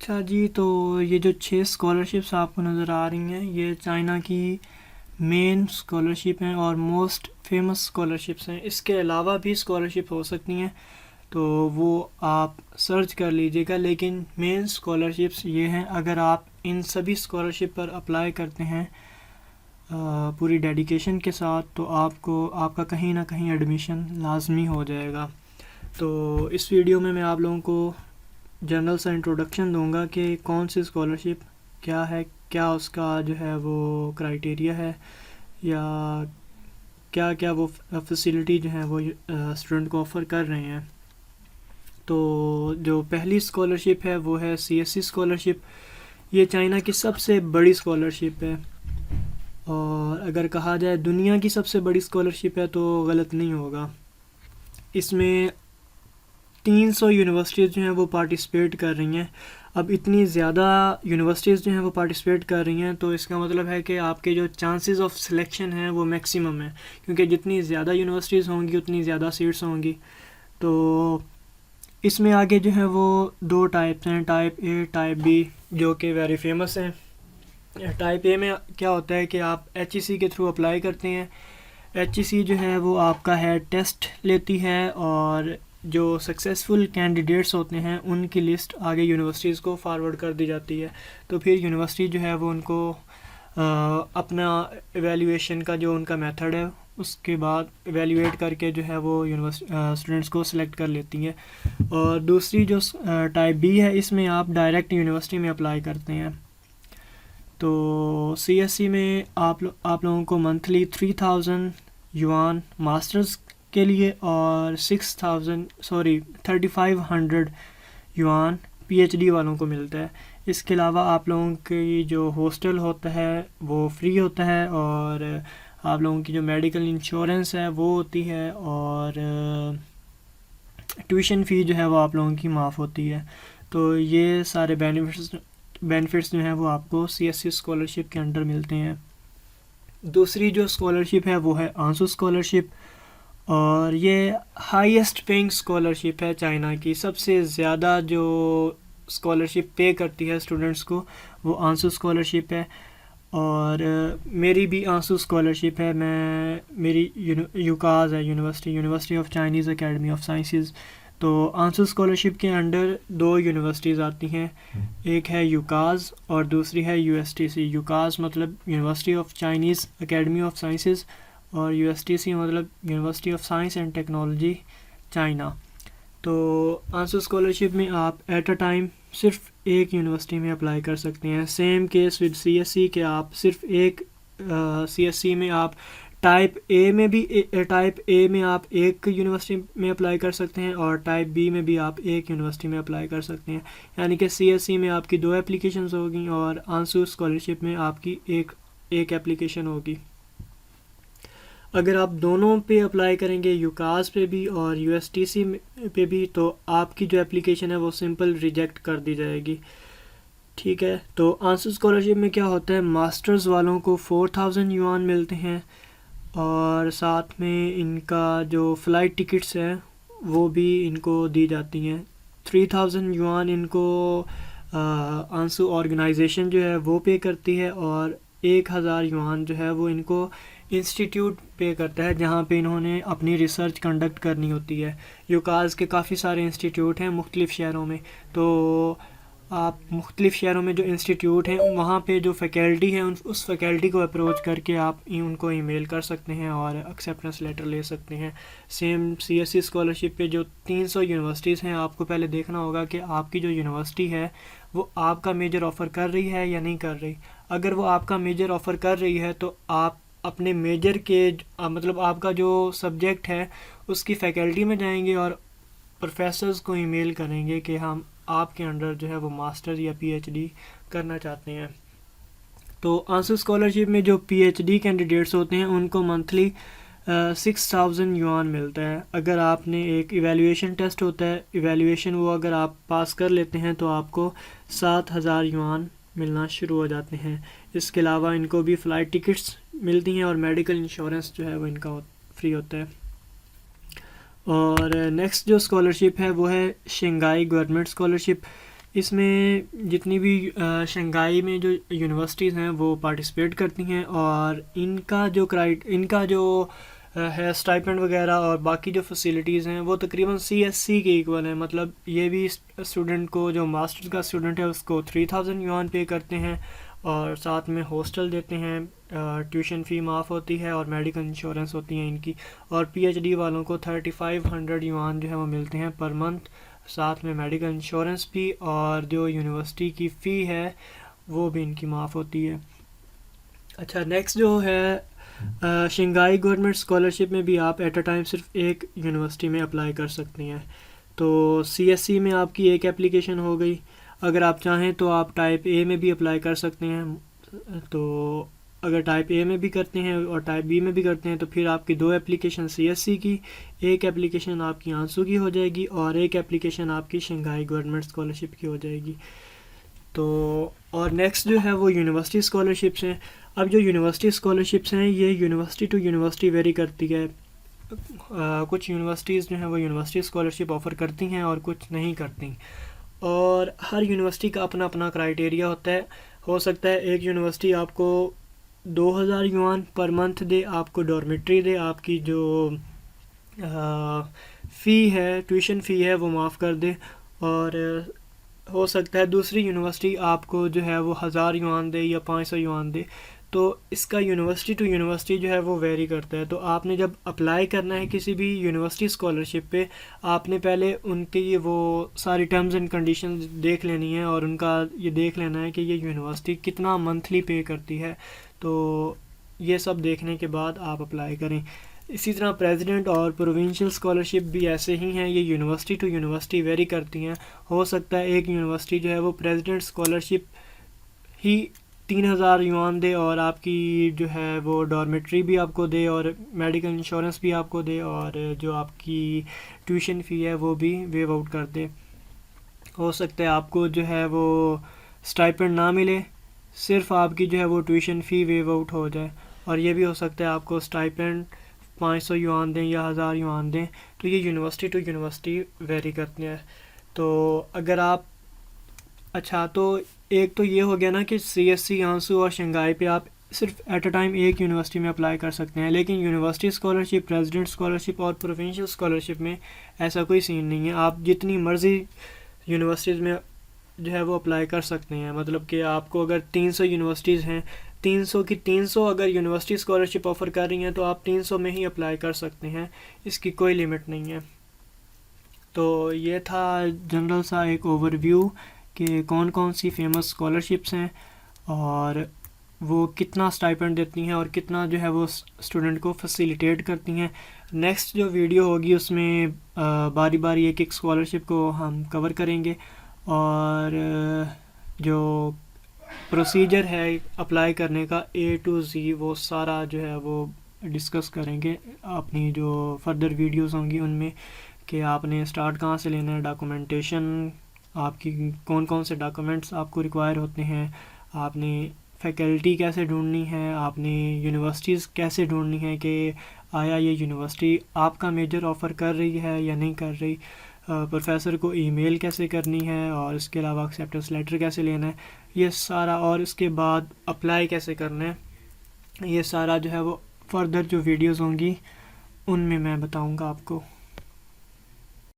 اچھا جی، تو یہ جو 6 اسکالرشپس آپ کو نظر آ رہی ہیں یہ چائنا کی مین اسکالرشپ ہیں اور موسٹ فیمس اسکالرشپس ہیں. اس کے علاوہ بھی اسکالرشپ ہو سکتی ہیں تو وہ آپ سرچ کر لیجیے گا، لیکن مین اسکالرشپس یہ ہیں. اگر آپ ان سبھی اسکالرشپ پر اپلائی کرتے ہیں پوری ڈیڈیکیشن کے ساتھ تو آپ کا کہیں نہ کہیں ایڈمیشن لازمی ہو جائے گا. تو اس ویڈیو میں آپ لوگوں کو جنرل سا انٹروڈکشن دوں گا کہ کون سی اسکالرشپ کیا ہے، کیا اس کا جو ہے وہ کرائٹیریا ہے، یا کیا کیا وہ فیسلٹی جو ہیں وہ اسٹوڈنٹ کو آفر کر رہے ہیں. تو جو پہلی اسکالرشپ ہے وہ ہے CSC اسکالرشپ. یہ چائنا کی سب سے بڑی اسکالرشپ ہے، اور اگر کہا جائے دنیا کی سب سے بڑی اسکالرشپ ہے تو غلط نہیں ہوگا. اس میں 300 یونیورسٹیز جو ہیں وہ پارٹیسپیٹ کر رہی ہیں. اب اتنی زیادہ یونیورسٹیز جو ہیں وہ پارٹیسپیٹ کر رہی ہیں تو اس کا مطلب ہے کہ آپ کے جو چانسز آف سلیکشن ہیں وہ میکسیمم ہیں، کیونکہ جتنی زیادہ یونیورسٹیز ہوں گی اتنی زیادہ سیٹس ہوں گی. تو اس میں آگے جو ہے وہ 2 ٹائپس ہیں، ٹائپ اے ٹائپ بی، جو کہ ویری فیمس ہیں. ٹائپ اے میں کیا ہوتا ہے کہ آپ HEC کے تھرو اپلائی کرتے ہیں. HEC جو ہے وہ آپ کا ہے ٹیسٹ لیتی ہے، اور جو سکسیزفل کینڈیڈیٹس ہوتے ہیں ان کی لسٹ آگے یونیورسٹیز کو فارورڈ کر دی جاتی ہے. تو پھر یونیورسٹی جو ہے وہ ان کو اپنا ایویلیویشن کا جو ان کا میتھڈ ہے اس کے بعد ایویلیویٹ کر کے جو ہے وہ اسٹوڈنٹس کو سلیکٹ کر لیتی ہے. اور دوسری جو ٹائپ بی ہے، اس میں آپ ڈائریکٹ یونیورسٹی میں اپلائی کرتے ہیں. تو CSC میں آپ لوگوں کو منتھلی 3000 یوان ماسٹرز کے لیے اور 3500 یوان PhD والوں کو ملتا ہے. اس کے علاوہ آپ لوگوں کی جو ہاسٹل ہوتا ہے وہ فری ہوتا ہے، اور آپ لوگوں کی جو میڈیکل انشورنس ہے وہ ہوتی ہے، اور ٹیوشن فی جو ہے وہ آپ لوگوں کی معاف ہوتی ہے. تو یہ سارے بینیفٹس جو ہیں وہ آپ کو CSC اسکالرشپ کے انڈر ملتے ہیں. دوسری جو اسکالرشپ ہے وہ ہے آنسو اسکالرشپ، اور یہ ہائیسٹ پینگ اسکالرشپ ہے چائنا کی. سب سے زیادہ جو اسکالرشپ پے کرتی ہے اسٹوڈنٹس کو وہ آنسو اسکالرشپ ہے. اور میری بھی آنسو اسکالرشپ ہے. میری یوکاز ہے university of Chinese academy of sciences. تو آنسو اسکالرشپ کے انڈر 2 یونیورسٹیز آتی ہیں، ایک ہے یوکاز اور دوسری ہے USTC. یوکاز مطلب university of Chinese academy of sciences, اور USTC مطلب university of science and technology China. تو آنسو اسکالرشپ میں آپ ایٹ اے ٹائم صرف ایک یونیورسٹی میں اپلائی کر سکتے ہیں. سیم کیس ود CSC کہ آپ صرف ایک CSC میں آپ ٹائپ اے میں آپ ایک یونیورسٹی میں اپلائی کر سکتے ہیں، اور ٹائپ بی میں بھی آپ ایک یونیورسٹی میں اپلائی کر سکتے ہیں. یعنی کہ CSC میں آپ کی 2 اپلیکیشنز ہوگی اور آنسو اسکالرشپ میں آپ کی ایک اپلیکیشن ہوگی. اگر آپ دونوں پہ اپلائی کریں گے، یوکاز پہ بھی اور USTC پہ بھی، تو آپ کی جو اپلیکیشن ہے وہ سمپل ریجیکٹ کر دی جائے گی. ٹھیک ہے. تو آنسو اسکالرشپ میں کیا ہوتا ہے، ماسٹرز والوں کو 4000 یوان ملتے ہیں، اور ساتھ میں ان کا جو فلائٹ ٹکٹس ہیں وہ بھی ان کو دی جاتی ہیں. 3000 یوان ان کو آنسو آرگنائزیشن جو ہے وہ پے کرتی ہے، اور 1000 یوان جو ہے وہ ان کو انسٹیٹیوٹ پے کرتا ہے جہاں پہ انہوں نے اپنی ریسرچ کنڈکٹ کرنی ہوتی ہے. یوکاز کے کافی سارے انسٹیٹیوٹ ہیں مختلف شہروں میں، تو آپ مختلف شہروں میں جو انسٹیٹیوٹ ہیں وہاں پہ جو فیکلٹی ہیں اس فیکلٹی کو اپروچ کر کے آپ ان کو ای میل کر سکتے ہیں اور ایکسیپٹنس لیٹر لے سکتے ہیں. سیم CSC اسکالرشپ پہ جو 300 یونیورسٹیز ہیں، آپ کو پہلے دیکھنا ہوگا کہ آپ کی جو یونیورسٹی ہے وہ آپ کا میجر آفر کر رہی ہے یا نہیں کر رہی. اگر وہ آپ کا میجر آفر کر رہی ہے تو آپ اپنے میجر کے مطلب آپ کا جو سبجیکٹ ہے اس کی فیکلٹی میں جائیں گے اور پروفیسرز کو ای میل کریں گے کہ ہم آپ کے انڈر جو ہے وہ ماسٹر یا PhD کرنا چاہتے ہیں. تو آنسو اسکالرشپ میں جو PhD کینڈیڈیٹس ہوتے ہیں ان کو منتھلی 6000 یوان ملتا ہے. اگر آپ نے ایک ایویلیویشن ٹیسٹ ہوتا ہے، ایویلیویشن وہ اگر آپ پاس کر لیتے ہیں تو آپ کو 7000 یوان ملنا شروع ہو جاتے ہیں. اس کے علاوہ ان کو بھی فلائٹ ٹکٹس ملتی ہیں اور میڈیکل انشورنس جو ہے وہ ان کا فری ہوتا ہے. اور نیکسٹ جو اسکالرشپ ہے وہ ہے شنگھائی گورنمنٹ اسکالرشپ. اس میں جتنی بھی شنگھائی میں جو یونیورسٹیز ہیں وہ پارٹیسپیٹ کرتی ہیں، اور ان کا جو ہے اسٹائپنڈ وغیرہ اور باقی جو فیسلٹیز ہیں وہ تقریباً CSC کے ایکول ہیں. مطلب یہ بھی اسٹوڈنٹ کو، جو ماسٹر کا اسٹوڈنٹ ہے اس کو 3000 یوان پے کرتے ہیں، اور ساتھ میں ہاسٹل دیتے ہیں، ٹیوشن فی معاف ہوتی ہے، اور میڈیکل انشورنس ہوتی ہیں ان کی. اور PhD والوں کو 3500 یوان جو ہے وہ ملتے ہیں پر منتھ، ساتھ میں میڈیکل انشورنس بھی، اور جو یونیورسٹی کی فی ہے وہ بھی ان کی معاف ہوتی ہے. اچھا، نیکسٹ جو ہے شنگھائی گورنمنٹ اسکالرشپ میں بھی آپ ایٹ اے ٹائم صرف ایک یونیورسٹی میں اپلائی کر سکتی ہیں. تو CSC میں آپ کی ایک اپلیکیشن ہو گئی. اگر آپ چاہیں تو آپ ٹائپ A میں بھی اپلائی کر سکتے ہیں. تو اگر ٹائپ A میں بھی کرتے ہیں اور ٹائپ B میں بھی کرتے ہیں تو پھر آپ کی 2 اپلیکیشن CSC کی، ایک اپلیکیشن آپ کی آنسو کی ہو جائے گی، اور ایک اپلیکیشن آپ کی شنگھائی گورنمنٹ اسکالرشپ کی ہو جائے گی. تو اور نیکسٹ جو ہے وہ یونیورسٹی اسکالرشپس ہیں. اب جو یونیورسٹی اسکالرشپس ہیں یہ یونیورسٹی ٹو یونیورسٹی ویری کرتی ہے. کچھ یونیورسٹیز جو ہیں وہ یونیورسٹی اسکالرشپ آفر کرتی ہیں اور کچھ نہیں کرتی، اور ہر یونیورسٹی کا اپنا اپنا کرائٹیریا ہوتا ہے. ہو سکتا ہے ایک یونیورسٹی آپ کو 2000 یوان پر منتھ دے، آپ کو ڈورمیٹری دے، آپ کی جو فی ہے، ٹیوشن فی ہے وہ معاف کر دے. اور ہو سکتا ہے دوسری یونیورسٹی آپ کو جو ہے وہ 1000 یوان دے یا 500 یوان دے. تو اس کا یونیورسٹی ٹو یونیورسٹی جو ہے وہ ویری کرتا ہے. تو آپ نے جب اپلائی کرنا ہے کسی بھی یونیورسٹی اسکالرشپ پہ، آپ نے پہلے ان کی وہ ساری ٹرمز اینڈ کنڈیشنز دیکھ لینی ہے، اور ان کا یہ دیکھ لینا ہے کہ یہ یونیورسٹی کتنا منتھلی پے کرتی ہے. تو یہ سب دیکھنے کے بعد آپ اپلائی کریں. اسی طرح پریزیڈنٹ اور پروونشل اسکالرشپ بھی ایسے ہی ہیں، یہ یونیورسٹی ٹو یونیورسٹی ویری کرتی ہیں. ہو سکتا ہے ایک یونیورسٹی جو ہے وہ پریزیڈنٹ اسکالرشپ ہی 3000 یوان دے، اور آپ کی جو ہے وہ ڈارمیٹری بھی آپ کو دے، اور میڈیکل انشورنس بھی آپ کو دے، اور جو آپ کی ٹیوشن فی ہے وہ بھی ویو آؤٹ کر دے. ہو سکتا ہے آپ کو جو ہے وہ اسٹائپنڈ نہ ملے، صرف آپ کی جو ہے وہ ٹیوشن فی ویو آؤٹ ہو جائے. اور یہ بھی ہو سکتا ہے آپ کو اسٹائپنڈ 500 یوان دیں یا 1000 یوان دیں. تو یہ یونیورسٹی ٹو یونیورسٹی ویری کرتی ہیں. تو اگر آپ اچھا، تو ایک تو یہ ہو گیا نا کہ CSC، آنسو اور شنگھائی پہ آپ صرف ایٹ اے ٹائم ایک یونیورسٹی میں اپلائی کر سکتے ہیں. لیکن یونیورسٹی اسکالرشپ، پریزیڈنٹ اسکالرشپ اور پروونشل اسکالرشپ میں ایسا کوئی سین نہیں ہے. آپ جتنی مرضی یونیورسٹیز میں جو ہے وہ اپلائی کر سکتے ہیں. مطلب کہ آپ کو اگر 300 یونیورسٹیز ہیں، 300 کی 300 اگر یونیورسٹی اسکالرشپ آفر کر رہی ہیں تو آپ 300 میں ہی اپلائی کر سکتے ہیں، اس کی کوئی لمٹ نہیں ہے. تو یہ تھا جنرل سا ایک اوور ویو کہ کون کون سی فیمس اسکالرشپس ہیں، اور وہ کتنا اسٹائپنڈ دیتی ہیں، اور کتنا جو ہے وہ اسٹوڈنٹ کو فیسیلیٹیٹ کرتی ہیں. نیکسٹ جو ویڈیو ہوگی اس میں باری باری ایک ایک اسکالرشپ کو ہم کور کریں گے، اور جو پروسیجر ہے اپلائی کرنے کا A to Z وہ سارا جو ہے وہ ڈسکس کریں گے اپنی جو فردر ویڈیوز ہوں گی ان میں، کہ آپ نے اسٹارٹ کہاں سے لینا ہے، ڈاکومنٹیشن آپ کی کون کون سے ڈاکومنٹس آپ کو ریکوائر ہوتے ہیں، آپ نے فیکلٹی کیسے ڈھونڈنی ہے، آپ نے یونیورسٹیز کیسے ڈھونڈنی ہے کہ آیا یہ یونیورسٹی آپ کا میجر آفر کر رہی ہے یا نہیں کر رہی، پروفیسر کو ای میل کیسے کرنی ہے، اور اس کے علاوہ ایکسیپٹنس لیٹر کیسے لینا ہے، یہ سارا، اور اس کے بعد اپلائی کیسے کرنا ہے، یہ سارا جو ہے وہ فردر جو ویڈیوز ہوں گی ان میں بتاؤں گا آپ کو.